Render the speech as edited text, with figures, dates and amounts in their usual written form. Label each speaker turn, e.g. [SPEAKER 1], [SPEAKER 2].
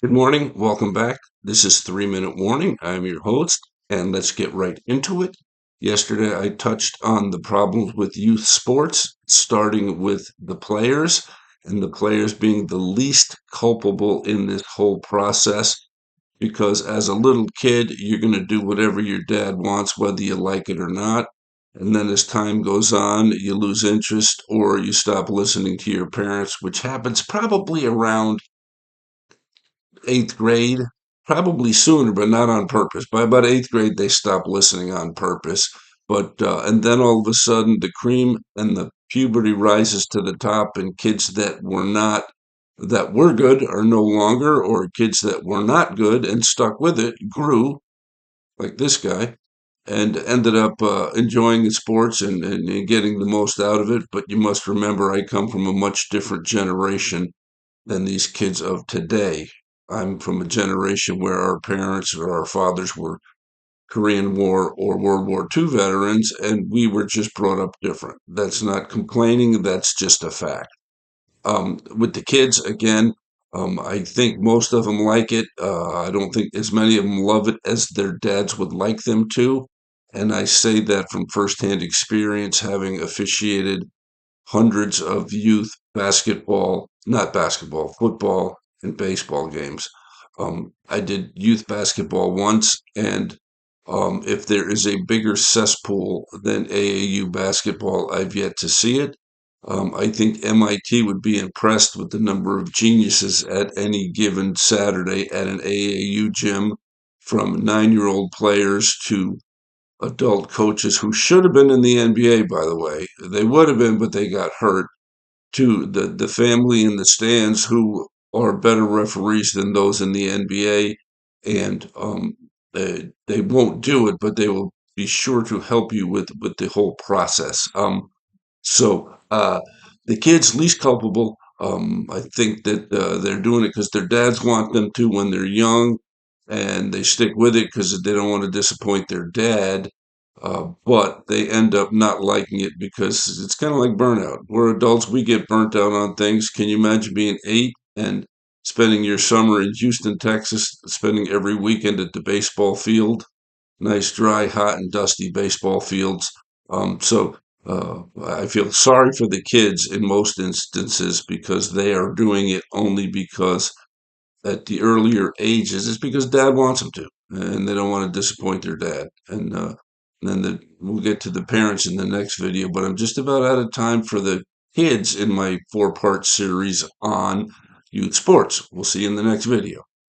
[SPEAKER 1] Good morning. Welcome back. This is 3 Minute Warning. I'm your host, and let's get right into it. Yesterday, I touched on the problems with youth sports, starting with the players, and the players being the least culpable in this whole process. Because as a little kid, you're going to do whatever your dad wants, whether you like it or not. And then as time goes on, you lose interest or you stop listening to your parents, which happens probably around eighth grade, probably sooner, but not on purpose. By about eighth grade, they stop listening on purpose. But and then all of a sudden, the cream and the puberty rises to the top, and kids that were good are no longer, or kids that were not good and stuck with it grew, like this guy, and ended up enjoying the sports and getting the most out of it. But you must remember, I come from a much different generation than these kids of today. I'm from a generation where our parents or our fathers were Korean War or World War II veterans, and we were just brought up different. That's not complaining, that's just a fact. With the kids, again, I think most of them like it. I don't think as many of them love it as their dads would like them to. And I say that from firsthand experience, having officiated hundreds of youth basketball, not basketball, football and baseball games. I did youth basketball once, and if there is a bigger cesspool than AAU basketball, I've yet to see it. I think MIT would be impressed with the number of geniuses at any given Saturday at an AAU gym, from 9-year-old players to adult coaches who should have been in the NBA, by the way. They would have been, but they got hurt. To the family in the stands who are better referees than those in the NBA, and they won't do it, but they will be sure to help you with the whole process. So the kids least culpable. I think that they're doing it because their dads want them to when they're young, and they stick with it because they don't want to disappoint their dad. But they end up not liking it because it's kind of like burnout. We're adults, we get burnt out on things. Can you imagine being 8 and spending your summer in Houston, Texas, spending every weekend at the baseball field? Nice, dry, hot, and dusty baseball fields. I feel sorry for the kids in most instances because they are doing it only because at the earlier ages, it's because dad wants them to, and they don't want to disappoint their dad. And then we'll get to the parents in the next video, but I'm just about out of time for the kids in my 4-part series on youth sports. We'll see you in the next video.